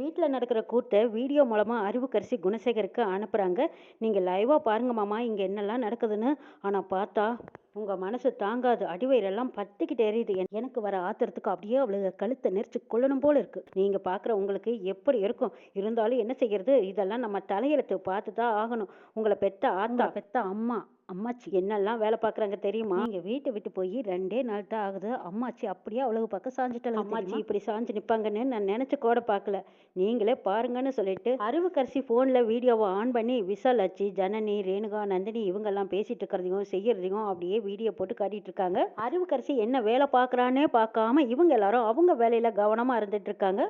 வீட்டில் நடக்கிற கூத்தை வீடியோ மூலமாக அறிவுக்கரசி குணசேகருக்கு அனுப்புகிறாங்க. நீங்கள் லைவாக பாருங்க மாமா, இங்கே என்னெல்லாம் நடக்குதுன்னு. ஆனால் பார்த்தா உங்கள் மனசு தாங்காது, அடிவயிறெல்லாம் பத்திக்கிட்டு எரியுது. எனக்கு வர ஆத்திரத்துக்கு அப்படியே அவளுக்கு கழுத்தை நெரிச்சு கொள்ளணும் போல இருக்கு. நீங்கள் பார்க்குற உங்களுக்கு எப்படி இருக்கும்? இருந்தாலும் என்ன செய்யறது, இதெல்லாம் நம்ம தலையெழுத்து, பார்த்து தான் ஆகணும். உங்களை பெத்த ஆத்தா, பெத்த அம்மா, அம்மாச்சி என்னெல்லாம் வேலை பார்க்குறாங்க தெரியுமா? நீங்க வீட்டை விட்டு போய் 2 நாள் தான் ஆகுது. அம்மாச்சி அப்படியே அவ்வளவு பக்கம் சாஞ்சிட்டாலும் அம்மாச்சி இப்படி சாஞ்சு நிற்பாங்கன்னு நான் நினைச்சு கூட பார்க்கல. நீங்களே பாருங்கன்னு சொல்லிட்டு அறிவுக்கரசி ஃபோனில் வீடியோவை ஆன் பண்ணி விசாலாட்சி, ஜனனி, ரேணுகா, நந்தினி இவங்கெல்லாம் பேசிட்டு இருக்கிறதையும் செய்யறதையும் அப்படியே வீடியோ போட்டு காட்டிட்டு இருக்காங்க. அறிவுக்கரசி என்ன வேலை பார்க்குறான்னே பார்க்காம இவங்க எல்லாரும் அவங்க வேலையில கவனமா இருந்துட்டு இருக்காங்க.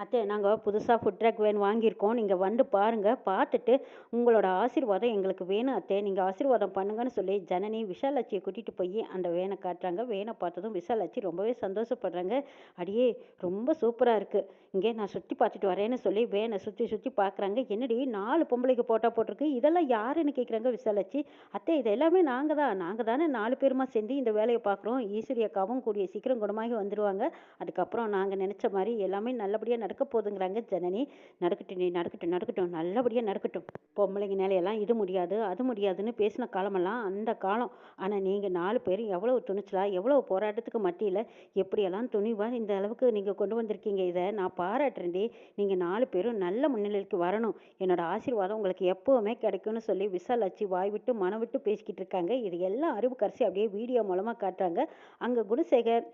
அத்தை, நாங்கள் புதுசாக ஃபுட் ட்ரக் வேன் வாங்கியிருக்கோம். நீங்கள் வந்து பாருங்கள், பார்த்துட்டு உங்களோட ஆசீர்வாதம் எங்களுக்கு வேணும் அத்தை, நீங்கள் ஆசீர்வாதம் பண்ணுங்கன்னு சொல்லி ஜனனி விஷாலாட்சியை கூட்டிகிட்டு போய் அந்த வேனை காட்டுறாங்க. வேனை பார்த்ததும் விஷாலாட்சி ரொம்பவே சந்தோஷப்படுறாங்க. அடியே ரொம்ப சூப்பராக இருக்குது, இங்கே நான் சுற்றி பார்த்துட்டு வரேன்னு சொல்லி வேனை சுற்றி சுற்றி பார்க்குறாங்க. என்னடி 4 பொம்பளைக்கு போட்டா போட்டிருக்கு, இதெல்லாம் யாருன்னு கேட்குறாங்க விஷாலாட்சி. அத்தை, இது எல்லாமே நாங்கள் தானே 4 பேருமா சேர்ந்து இந்த வேலையை பார்க்குறோம். ஈஸ்வரி அக்காவும் கூடிய சீக்கிரம் குணமாகி வந்துடுவாங்க. அதுக்கப்புறம் நாங்கள் நினச்ச மாதிரி எல்லாமே நல்லபடியாக நடக்க போதுங்கிறாங்க ஜனனி. நடக்கட்டும் நீ, நடக்கட்டும் நடக்கட்டும், நல்லபடியாக நடக்கட்டும். பொம்பளைங்க நிலையெல்லாம் இது முடியாது அது முடியாதுன்னு பேசின காலமெல்லாம் அந்த காலம். ஆனால் நீங்கள் 4 பேரும் எவ்வளவு துணிச்சலா, எவ்வளவு போராட்டத்துக்கு மத்தியில் எப்படியெல்லாம் துணிவாக இந்த அளவுக்கு நீங்கள் கொண்டு வந்திருக்கீங்க. இதை நான் பாராட்டுறேன்டி. நீங்கள் 4 பேரும் நல்ல முன்னிலைக்கு வரணும். என்னோட ஆசீர்வாதம் உங்களுக்கு எப்போவுமே கிடைக்கும்னு சொல்லி விசாலாட்சி வாய் விட்டு மனம் விட்டு பேசிக்கிட்டு இருக்காங்க. இது எல்லாம் அறிவுக்கரசி அப்படியே வீடியோ மூலமாக காட்டுறாங்க. அங்கே குணசேகர்,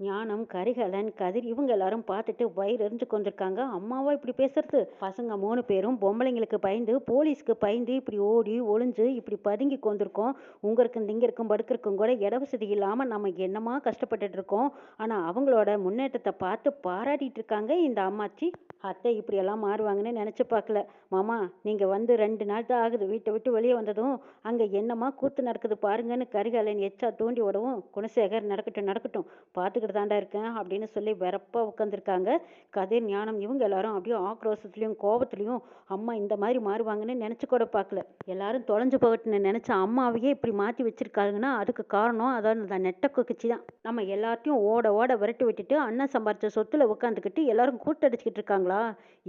ஞானம், கரிகாலன், கதிர் இவங்க எல்லாரும் பார்த்துட்டு வயிறு எரிஞ்சு கொண்டிருக்காங்க. அம்மாவா இப்படி பேசுறது? பசங்க 3 பேரும் பொம்பளைங்களுக்கு பயந்து, போலீஸ்க்கு பயந்து இப்படி ஓடி ஒளிஞ்சு இப்படி பதுங்கி கொண்டிருக்கோம். உங்களுக்கும் திங்கருக்கும் படுக்கிறக்கும் கூட இட வசதி இல்லாமல் நம்ம என்னமா கஷ்டப்பட்டுட்டு இருக்கோம். ஆனால் அவங்களோட முன்னேற்றத்தை பார்த்து பாராட்டிட்டு இருக்காங்க இந்த அம்மாச்சி. அத்தை இப்படியெல்லாம் மாறுவாங்கன்னு நினச்சி பார்க்கல. மாமா, நீங்கள் வந்து 2 நாள் தான் ஆகுது. வீட்டை விட்டு வெளியே வந்ததும் அங்கே என்னமா கூத்து நடக்குது பாருங்கன்னு கரிகாலன் எச்சா தூண்டி விடவும், குணசேகர் நடக்கட்டும் நடக்கட்டும், பார்த்துக்கிட்டு தாண்டா இருக்கேன் அப்படின்னு சொல்லி வெறப்பா உட்காந்துருக்காங்க. கதிர், ஞானம் இவங்க எல்லாரும் அப்படியே ஆக்ரோஷத்துலேயும் கோபத்துலேயும் அம்மா இந்த மாதிரி மாறுவாங்கன்னு நினச்சி கூட பார்க்கல. எல்லாரும் தொலைஞ்சு போகட்டுன்னு நினச்ச அம்மாவையே இப்படி மாற்றி வச்சிருக்காங்கன்னா அதுக்கு காரணம் அதான் அந்த நெட்ட குச்சிதான் தான். நம்ம எல்லாத்தையும் ஓட ஓட விரட்டி விட்டுட்டு அண்ணன் சம்பாரிச்ச சொத்துல உட்காந்துக்கிட்டு எல்லாரும் கூட்டடிச்சுக்கிட்டு இருக்காங்களா?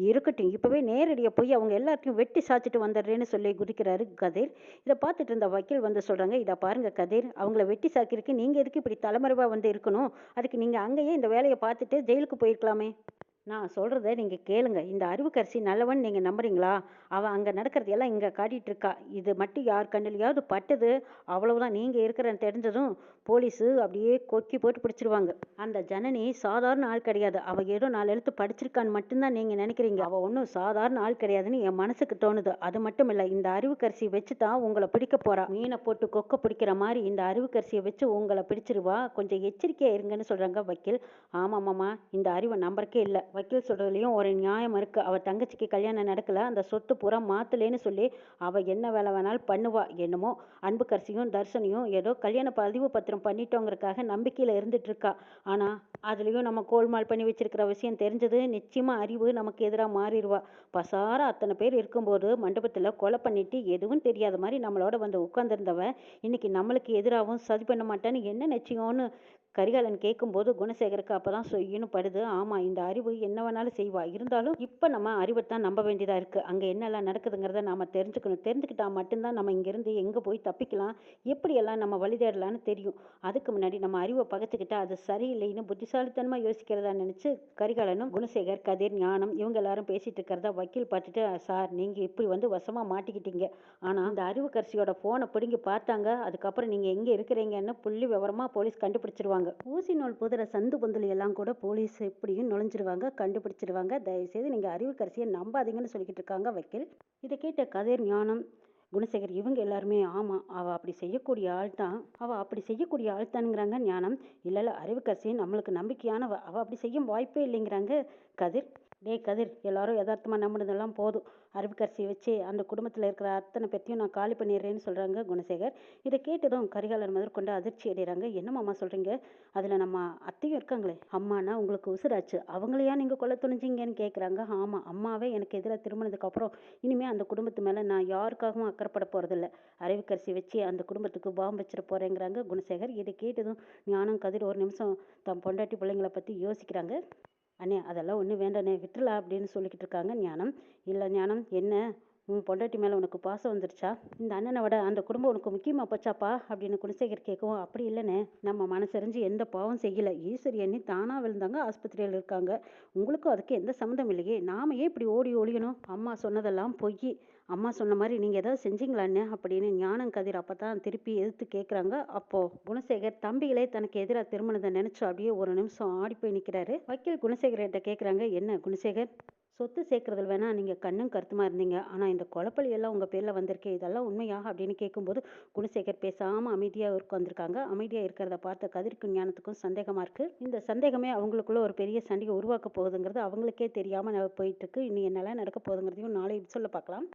இருக்கட்டும், இப்போவே நேரடியாக போய் அவங்க எல்லாத்தையும் வெட்டி சாச்சிட்டு வந்துடுறேன்னு சொல்லி குதிக்கிறாரு கதிர். இதை பார்த்துட்டு இருந்த வக்கீல் வந்து சொல்கிறாங்க, இதை பாருங்க கதிர், அவங்கள வெட்டி சாக்கிருக்கு நீங்கள் எதுக்கு இப்படி தலைமறைவாக வந்து இருக்கணும்? அதுக்கு நீங்கள் அங்கேயே இந்த வேலையை பார்த்துட்டு ஜெயிலுக்கு போயிருக்கலாமே. நான் சொல்கிறத நீங்கள் கேளுங்க. இந்த அறிவுக்கரசி நல்லவன் நீங்கள் நம்புறீங்களா? அவள் அங்கே நடக்கிறது எல்லாம் இங்கே காட்டிகிட்டு இருக்கா. இது மட்டும் யார் கண்ணிலையாவது பட்டது, அவ்வளவுதான். நீங்கள் இருக்கிறன்னு தெரிஞ்சதும் போலீஸு அப்படியே கொக்கி போட்டு பிடிச்சிருவாங்க. அந்த ஜனனி சாதாரண ஆள் கிடையாது. அவள் ஏதோ 4 எழுத்து படிச்சிருக்கான்னு மட்டும்தான் நீங்கள் நினைக்கிறீங்க. அவள் ஒன்றும் சாதாரண ஆள் கிடையாதுன்னு என் மனசுக்கு தோணுது. அது மட்டும் இல்லை, இந்த அறிவுக்கரசியை வச்சு தான் உங்களை பிடிக்க போகிறா. மீனை போட்டு கொக்க பிடிக்கிற மாதிரி இந்த அறிவுக்கரசியை வச்சு உங்களை பிடிச்சிருவா. கொஞ்சம் எச்சரிக்கையாக இருங்கன்னு சொல்கிறாங்க வக்கீல். ஆமாம்மாம்மா, இந்த அறிவை நம்பருக்கே இல்லை. வக்கீல் சொல்கிறதுலையும் ஒரு நியாயம் இருக்குது. அவள் தங்கச்சிக்கு கல்யாணம் நடக்கலை, அந்த சொத்து பூரா மாற்றலேன்னு சொல்லி அவள் என்ன வேலை வேணாலும் பண்ணுவா. என்னமோ அன்புக்கரசியும் தர்ஷனையும் ஏதோ கல்யாண பதிவு பத்திரம் பண்ணிட்டோங்கிறதுக்காக நம்பிக்கையில் இருந்துட்டு இருக்கா. ஆனால் அதுலேயும் நம்ம கோல்மால் பண்ணி வச்சிருக்கிற விஷயம் தெரிஞ்சது நிச்சயமாக அறிவு நமக்கு எதிராக மாறிடுவா. பசார அத்தனை பேர் இருக்கும்போது மண்டபத்தில் கொலை பண்ணிட்டு எதுவும் தெரியாத மாதிரி நம்மளோட வந்து உட்காந்துருந்தவன் இன்னைக்கு நம்மளுக்கு எதிராகவும் சதி பண்ண மாட்டான்னு என்ன நிச்சயம்னு கரிகாலன் கேட்கும்போது குணசேகருக்கு அப்பதான் சொய்யின்னு படுது. ஆமா, இந்த அறிவு என்ன வேணாலும் செய்வா. இருந்தாலும் இப்ப நம்ம அறிவைத்தான் நம்ப வேண்டியதா இருக்கு. அங்க என்னெல்லாம் நடக்குதுங்கிறத நாம தெரிஞ்சுக்கணும். தெரிஞ்சுக்கிட்டா மட்டும்தான் நம்ம இங்கிருந்து எங்க போய் தப்பிக்கலாம், எப்படியெல்லாம் நம்ம வழி தேடலான்னு தெரியும். அதுக்கு முன்னாடி நம்ம அறிவை பகச்சுக்கிட்டா அது சரியில்லைன்னு புத்திசாலித்தனமா யோசிக்கிறதா நினைச்சு கரிகாலனும் குணசேகர், கதிர், ஞானம் இவங்க எல்லாரும் பேசிட்டு இருக்கிறதா வக்கீல் பார்த்துட்டு, சார் நீங்க இப்படி வந்து வசமா மாட்டிக்கிட்டீங்க. ஆனா அந்த அறிவுக்கரசியோட போனை பிடுங்கி பார்த்தாங்க. அதுக்கப்புறம் நீங்க எங்க இருக்கிறீங்கன்னு புள்ளி விவரமா போலீஸ் கண்டுபிடிச்சிருவாங்க. ஊசி நூல் புதுற சந்து பொந்துல எல்லாம் கூட போலீஸ் எப்படியும் நுழைஞ்சிருவாங்க, கண்டுபிடிச்சிருவாங்க. தயவுசெய்து நீங்கள் அறிவுக்கரசியை நம்பாதீங்கன்னு சொல்லிக்கிட்டு இருக்காங்க வக்கீல். இதை கேட்ட கதிர், ஞானம், குணசேகர் இவங்க எல்லாருமே ஆமாம், அவள் அப்படி செய்யக்கூடிய ஆள் தான், அவள் அப்படி செய்யக்கூடிய ஆள் தானுங்கிறாங்க ஞானம். இல்லை அறிவுக்கரசி நம்மளுக்கு நம்பிக்கையானவ, அவள் அப்படி செய்யும் வாய்ப்பே இல்லைங்கிறாங்க கதிர். டேய் கதிர், எல்லாரும் யதார்த்தமாக நம்பினதெல்லாம் போதும். அறிவுக்கரசியை வச்சு அந்த குடும்பத்தில் இருக்கிற அத்தனை பேர்த்தையும் நான் காலி பண்ணிடுறேன்னு சொல்கிறாங்க குணசேகர். இதை கேட்டதும் கரிகாலன் முதற்கொண்டு அதிர்ச்சி அடைகிறாங்க. என்னம்மா சொல்கிறீங்க? அதில் நம்ம அத்தையும் இருக்காங்களே, அம்மானா உங்களுக்கு உசுராச்சு, அவங்களையா நீங்கள் கொல்ல துணிஞ்சிங்கன்னு கேட்குறாங்க. ஆமாம், அம்மாவே எனக்கு எதிராக திருமணத்துக்கப்புறம் இனிமேல் அந்த குடும்பத்து மேலே நான் யாருக்காகவும் அக்கறைப்பட போகிறதில்ல. அறிவுக்கரசி வச்சு அந்த குடும்பத்துக்கு பாம்பு வச்சிட போகிறேங்கிறாங்க குணசேகர். இதை கேட்டதும் ஞானம், கதிர் ஒரு நிமிஷம் தம் பொண்டாட்டி பிள்ளைங்களை பற்றி யோசிக்கிறாங்க. அண்ணே அதெல்லாம் ஒன்றும் வேண்டாண்ணே விட்டுறலாம் அப்படின்னு சொல்லிக்கிட்டு இருக்காங்க ஞானம். இல்லை ஞானம் என்ன உன் பொண்டாட்டி மேலே உனக்கு பாசம் வந்துருச்சா? இந்த அண்ணனை விட அந்த குடும்பம் உனக்கு முக்கியமா போச்சாப்பா அப்படின்னு குணசேகர் கேட்கவும், அப்படி இல்லைண்ணே நம்ம மனசறிஞ்சு எந்த பாவம் செய்யலை, ஈஸ்வரி அண்ணி தானாக விழுந்தாங்க, ஆஸ்பத்திரியில் இருக்காங்க, உங்களுக்கும் அதுக்கு எந்த சம்மந்தம் இல்லையே, நாம ஏன் இப்படி ஓடி ஒழியணும், அம்மா சொன்னதெல்லாம் பொய், அம்மா சொன்ன மாதிரி நீங்கள் ஏதாவது செஞ்சீங்களாண்ணே அப்படின்னு ஞானம் கதிர் அப்போ தான் திருப்பி எதிர்த்து கேட்குறாங்க. அப்போது குணசேகர் தம்பிகளே தனக்கு எதிராக திருமணத்தை நினச்சி அப்படியே ஒரு நிமிஷம் ஆடி போய் நிற்கிறாரு. வக்கீல் குணசேகர்கிட்ட கேட்குறாங்க, என்ன குணசேகர், சொத்து சேர்க்கறதுல வேணா நீங்கள் கண்ணும் கருத்துமா இருந்தீங்க, ஆனால் இந்த கொலப்பழி எல்லாம் உங்கள் பேரில் வந்திருக்கே, இதெல்லாம் உண்மையா அப்படின்னு கேட்கும்போது குணசேகர் பேசாமல் அமைதியாக உட்காந்துருக்காங்க. அமைதியாக இருக்கிறத பார்த்த கதிர்க்கும் ஞானத்துக்கும் சந்தேகமாக இருக்குது. இந்த சந்தேகமே அவங்களுக்குள்ள ஒரு பெரிய சண்டையை உருவாக்க போகுதுங்கிறது அவங்களுக்கே தெரியாமல் போயிட்டு இருக்கு. இனி என்னெல்லாம் நடக்க போகுதுங்கிறதையும் நாளை சொல்ல பார்க்கலாம்.